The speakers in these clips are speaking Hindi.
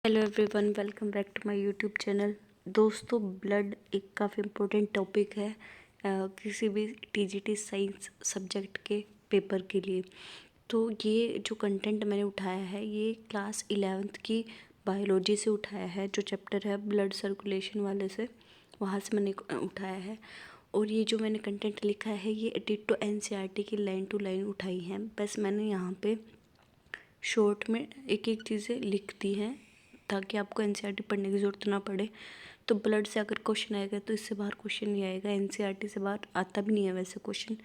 Hello everyone, welcome back to my YouTube channel. दोस्तों, ब्लड एक काफ़ी इम्पोर्टेंट टॉपिक है किसी भी टीजीटी साइंस सब्जेक्ट के पेपर के लिए। तो ये जो कंटेंट मैंने उठाया है ये क्लास 11th की बायोलॉजी से उठाया है। जो चैप्टर है ब्लड सर्कुलेशन वाले से, वहाँ से मैंने उठाया है। और ये जो मैंने कंटेंट लिखा है ये डिट्टो एनसीईआरटी की लाइन टू लाइन उठाई है। बस मैंने यहाँ पे शॉर्ट में एक एक चीज़ें लिख दी हैं ताकि आपको एनसीईआरटी पढ़ने की ज़रूरत ना पड़े। तो ब्लड से अगर क्वेश्चन आएगा तो इससे बाहर क्वेश्चन नहीं आएगा, एनसीईआरटी से बाहर आता भी नहीं है वैसे क्वेश्चन।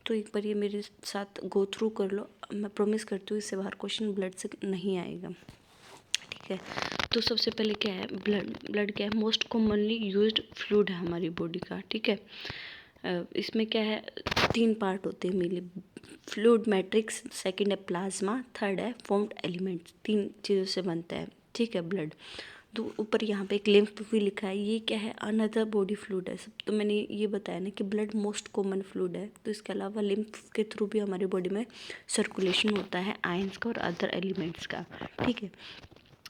तो एक बार ये मेरे साथ गो थ्रू कर लो, मैं प्रॉमिस करती हूँ इससे बाहर क्वेश्चन ब्लड से नहीं आएगा। ठीक है, तो सबसे पहले क्या है, ब्लड क्या है, मोस्ट कॉमनली यूज्ड फ्लूइड है हमारी बॉडी का। ठीक है, इसमें क्या है, 3 पार्ट होते हैं मेनली। फ्लूइड मैट्रिक्स, सेकंड है प्लाज्मा, थर्ड है फॉर्म्ड एलिमेंट्स। 3 चीज़ों से बनता है। ठीक है, ब्लड। तो ऊपर यहाँ पे एक लिम्फ भी लिखा है, ये क्या है, अनदर बॉडी फ्लूइड है। सब तो मैंने ये बताया ना कि ब्लड मोस्ट कॉमन फ्लूइड है। तो इसके अलावा लिम्फ के थ्रू भी हमारी बॉडी में सर्कुलेशन होता है आयंस का और अदर एलिमेंट्स का। ठीक है,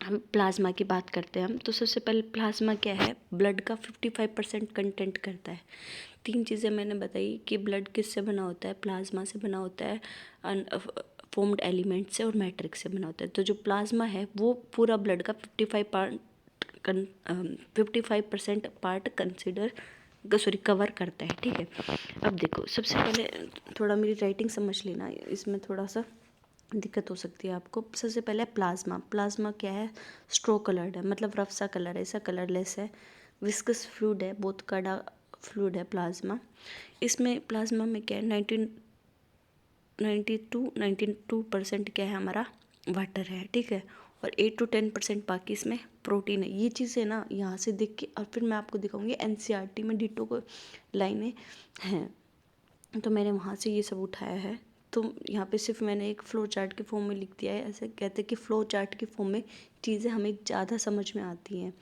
हम प्लाज्मा की बात करते हैं हम। तो सबसे पहले प्लाज्मा क्या है, ब्लड का 55% कंटेंट करता है। 3 चीज़ें मैंने बताई कि ब्लड किससे बना होता है, प्लाज्मा से बना होता है, फॉर्म्ड एलिमेंट से और मैट्रिक्स से बना होता है। तो जो प्लाज्मा है वो पूरा ब्लड का 55% पार्ट कवर करता है। ठीक है, अब देखो सबसे पहले थोड़ा मेरी राइटिंग समझ लेना, इसमें थोड़ा सा दिक्कत हो सकती है आपको। सबसे पहले प्लाज्मा क्या है, स्ट्रो कलर्ड है, मतलब रफ सा कलर है, ऐसा कलरलेस है। विस्कस फ्लूइड है, बहुत कड़ा फ्लूइड है प्लाज्मा। इसमें प्लाज्मा में क्या है, 92% क्या है हमारा, वाटर है। ठीक है, और 8 to 10% बाकी इसमें प्रोटीन है। ये चीज़ें ना यहाँ से देख के, और फिर मैं आपको दिखाऊंगी एनसीईआरटी में डिटो को लाइनें हैं, तो मैंने वहाँ से ये सब उठाया है। तो यहाँ पे सिर्फ मैंने एक फ्लो चार्ट के फॉर्म में लिख दिया है। ऐसे कहते हैं कि फ्लो चार्ट के फॉर्म में चीज़ें हमें ज़्यादा समझ में आती हैं।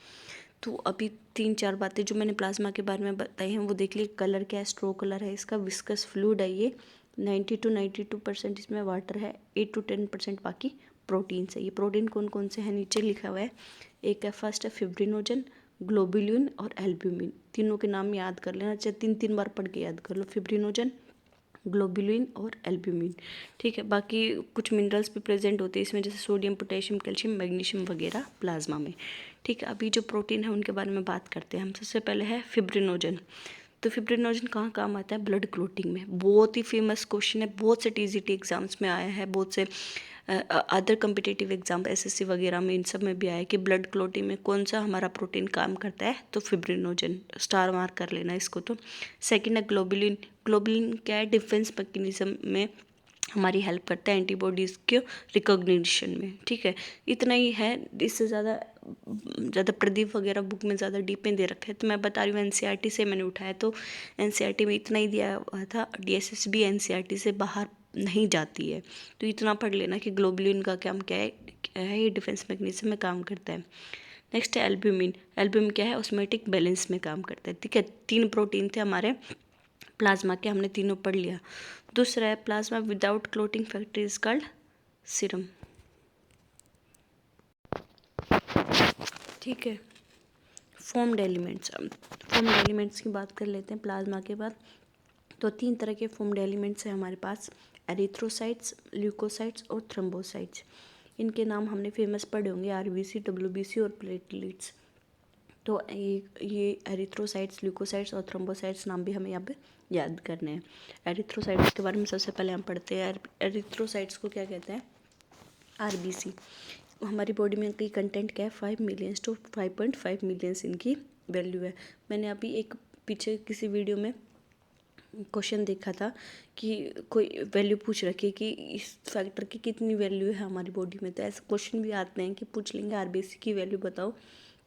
तो अभी 3-4 बातें जो मैंने प्लाज्मा के बारे में बताई हैं वो देख ली। कलर क्या है, स्ट्रो कलर है इसका, विस्कस फ्लूइड है ये, 90 to 92% इसमें वाटर है, 8 to 10% बाकी प्रोटीन से। ये प्रोटीन कौन कौन से हैं नीचे लिखा हुआ है। एक है, फर्स्ट है फिब्रिनोजन, ग्लोबुलिन और एल्ब्यूमिन। तीनों के नाम याद कर लेना, चाहे 3-3 बार पढ़ के याद कर लो, फिब्रिनोजन, ग्लोबुलिन और एल्ब्यूमिन। ठीक है, बाकी कुछ मिनरल्स भी प्रेजेंट होते हैं इसमें, जैसे सोडियम, पोटेशियम, कैल्शियम, मैग्नीशियम वगैरह प्लाज्मा में। ठीक है, अभी जो प्रोटीन है उनके बारे में बात करते हैं हम। सबसे पहले है फिब्रिनोजन। तो फिब्रिनोजन कहाँ काम आता है, ब्लड क्लोटिंग में। बहुत ही फेमस क्वेश्चन है, बहुत से टीजीटी एग्जाम्स में आया है, बहुत से अदर कम्पिटिटिव एग्जाम एसएससी वगैरह में, इन सब में भी आया है कि ब्लड क्लोटिंग में कौन सा हमारा प्रोटीन काम करता है। तो फिब्रिनोजन, स्टार मार्क कर लेना इसको। तो सेकंड है ग्लोबुलिन। ग्लोबुलिन क्या है, डिफेंस मैकेनिज्म में हमारी हेल्प करता है, एंटीबॉडीज़ के रिकॉग्निशन में। ठीक है, इतना ही है, इससे ज़्यादा प्रदीप वगैरह बुक में ज़्यादा डीप में दे रखा है, तो मैं बता रही हूँ एनसीईआरटी से मैंने उठाया। तो एनसीईआरटी में इतना ही दिया हुआ था, डीएसएस भी एनसीईआरटी से बाहर नहीं जाती है। तो इतना पढ़ लेना कि ग्लोबुलिन का काम क्या है, ये डिफेंस मैकेनिज्म में काम करता है। नेक्स्ट है एल्ब्यूमिन। एल्ब्यूमिन क्या है, ऑस्मेटिक बैलेंस में काम करता है। ठीक है, 3 प्रोटीन थे हमारे प्लाज्मा के, हमने तीनों पढ़ लिया। दूसरा है plasma without clotting factor is called serum. ठीक है, फॉर्म्ड एलिमेंट्स की बात कर लेते हैं प्लाज्मा के बाद। तो 3 तरह के फॉर्म्ड एलिमेंट्स हैं हमारे पास, एरिथ्रोसाइट्स, ल्यूकोसाइट्स और थ्रोम्बोसाइट्स। इनके नाम हमने फेमस पढ़े होंगे, आरबीसी, डब्ल्यूबीसी और प्लेटलेट्स। तो ये एरिथ्रोसाइट्स, ल्यूकोसाइट्स और थ्रोम्बोसाइट्स नाम भी हमें यहाँ पे याद करने हैं। एरिथ्रोसाइट्स के बारे में सबसे पहले हम पढ़ते हैं। एरिथ्रोसाइट्स को क्या कहते हैं, आरबीसी। हमारी बॉडी में इनकी कंटेंट क्या है, 5 मिलियन to 5.5 मिलियंस इनकी वैल्यू है। मैंने अभी एक पीछे किसी वीडियो में क्वेश्चन देखा था कि कोई वैल्यू पूछ रखी है कि इस फैक्टर की कितनी वैल्यू है हमारी बॉडी में। तो ऐसे क्वेश्चन भी आते हैं कि पूछ लेंगे आरबीसी की वैल्यू बताओ,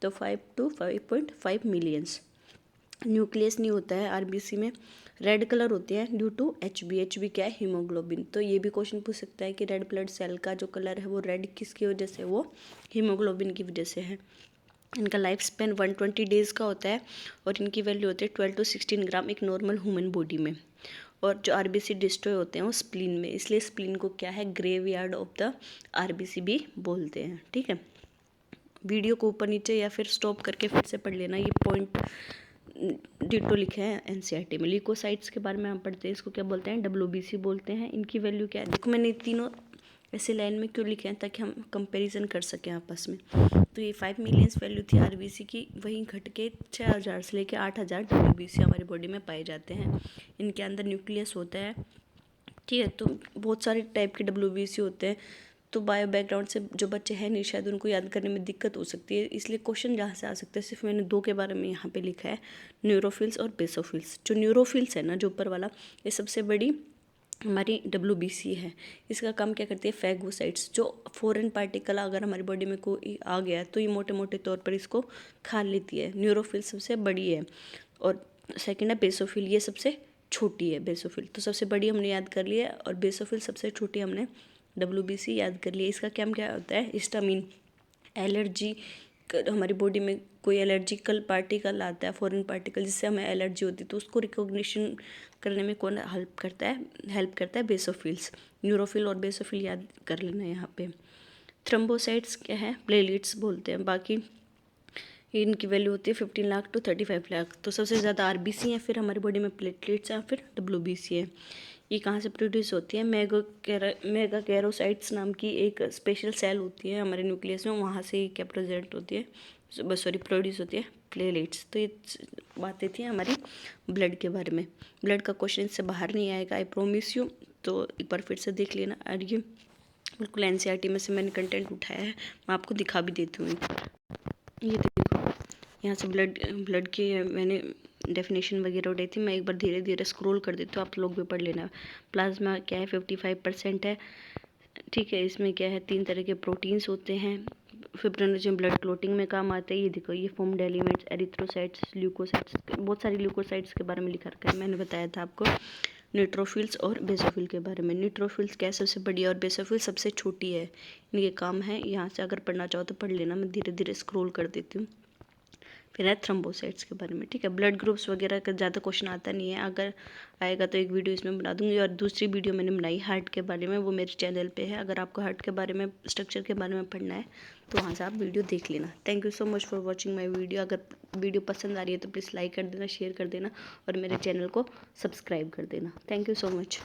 तो 5 to 5.5 मिलियंस। न्यूक्लियस नहीं होता है आरबीसी में, रेड कलर होते हैं ड्यू टू एचबी क्या है, हीमोग्लोबिन। तो ये भी क्वेश्चन पूछ सकता है कि रेड ब्लड सेल का जो कलर है वो रेड किसकी वजह से, वो हीमोग्लोबिन की वजह से है। इनका लाइफ स्पेन 120 डेज़ का होता है और इनकी वैल्यू होती है 12 to 16 ग्राम एक नॉर्मल ह्यूमन बॉडी में। और जो आरबीसी डिस्ट्रॉय होते हैं वो स्प्लीन में, इसलिए स्प्लीन को क्या है, ग्रेवयार्ड ऑफ द आरबीसी भी बोलते हैं। ठीक है, वीडियो को ऊपर नीचे या फिर स्टॉप करके फिर से पढ़ लेना। ये पॉइंट डिटो लिखे हैं एनसीईआरटी में। ल्यूकोसाइट्स के बारे में हम पढ़ते हैं, इसको क्या बोलते हैं, डब्ल्यूबीसी बोलते हैं। इनकी वैल्यू क्या है, देखो मैंने तीनों ऐसे लाइन में क्यों लिखे हैं, ताकि हम कंपैरिजन कर सकें आपस में। तो ये 5 मिलियंस वैल्यू थी आरबीसी की, वहीं घट के 6000 से लेकर 8000 डब्ल्यूबीसी हमारी बॉडी में पाए जाते हैं। इनके अंदर न्यूक्लियस होता है, ठीक है। तो बहुत सारे टाइप के डब्ल्यूबीसी होते हैं। तो बायो बैकग्राउंड से जो बच्चे हैं नहीं, शायद उनको याद करने में दिक्कत हो सकती है, इसलिए क्वेश्चन जहाँ से आ सकते हैं सिर्फ मैंने 2 के बारे में यहाँ पे लिखा है, न्यूरोफिल्स और बेसोफिल्स। जो न्यूरोफिल्स है ना, जो ऊपर वाला, ये सबसे बड़ी हमारी डब्ल्यूबीसी है। इसका काम क्या करती है, फैगोसाइट्स, जो फॉरेन पार्टिकल अगर हमारी बॉडी में कोई आ गया तो ये मोटे मोटे तौर पर इसको खा लेती है। न्यूरोफिल सबसे बड़ी है, और सेकेंड है बेसोफिल, ये सबसे छोटी है बेसोफिल। तो सबसे बड़ी हमने याद कर लिया और बेसोफिल सबसे छोटी हमने डब्ल्यूबीसी याद कर लिया। इसका क्या होता है, हिस्टामिन। एलर्जी, हमारी बॉडी में कोई एलर्जिकल पार्टिकल आता है, फॉरेन पार्टिकल, जिससे हमें एलर्जी होती है, तो उसको रिकॉग्निशन करने में कौन हेल्प करता है बेसोफिल्स। न्यूरोफिल और बेसोफिल याद कर लेना यहाँ पे। थ्रोम्बोसाइट्स क्या है, प्लेटलेट्स बोलते हैं। बाकी इनकी वैल्यू होती है 15 लाख टू 35 लाख। तो सबसे ज़्यादा आरबीसी है, फिर हमारी बॉडी में प्लेटलेट्स हैं, फिर डब्ल्यूबीसी है। ये कहाँ से प्रोड्यूस होती है, मेगाकैरोसाइट्स नाम की एक स्पेशल सेल होती है हमारे न्यूक्लियस में, वहाँ से क्या प्रेजेंट होती है, प्रोड्यूस होती है प्लेटलेट्स। तो ये बातें थी हमारी ब्लड के बारे में। ब्लड का क्वेश्चन इससे बाहर नहीं आएगा, आई प्रोमिस यू। तो एक बार फिर से देख लेना। और ये बिल्कुल एनसीईआरटी में से मैंने कंटेंट उठाया है, मैं आपको दिखा भी देती हूँ। ये देखो, यहाँ से ब्लड की मैंने डेफिनेशन वगैरह उठाई थी। मैं एक बार धीरे धीरे स्क्रॉल कर देती हूँ, आप लोग भी पढ़ लेना। प्लाज्मा क्या है, 55% है, ठीक है। इसमें क्या है, 3 तरह के प्रोटीन्स होते हैं। फिब्रिनोजन ब्लड क्लोटिंग में काम आते हैं। ये देखो, ये फॉर्म्ड एलिमेंट्स, एरिथ्रोसाइट्स, ल्यूकोसाइट्स, बहुत सारी ल्यूकोसाइट्स के बारे में लिखा रखा है, मैंने बताया था आपको। न्यूट्रोफिल्स और बेसोफिल के बारे में। न्यूट्रोफिल्स क्या सबसे बड़ी है और बेसोफिल सबसे छोटी है। इनके काम है, यहाँ से अगर पढ़ना चाहो तो पढ़ लेना, मैं धीरे धीरे स्क्रॉल कर देती हूँ। फिर है थ्रोम्बोसाइट्स के बारे में, ठीक है। ब्लड ग्रुप्स वगैरह का ज़्यादा क्वेश्चन आता नहीं है, अगर आएगा तो एक वीडियो इसमें बना दूंगी। और दूसरी वीडियो मैंने बनाई हार्ट के बारे में, वो मेरे चैनल पे है। अगर आपको हार्ट के बारे में, स्ट्रक्चर के बारे में पढ़ना है तो वहाँ से आप वीडियो देख लेना। Thank you so much for watching my video. अगर वीडियो पसंद आ रही है तो प्लीज़ लाइक कर देना, शेयर कर देना और मेरे चैनल को सब्सक्राइब कर देना। Thank you so much.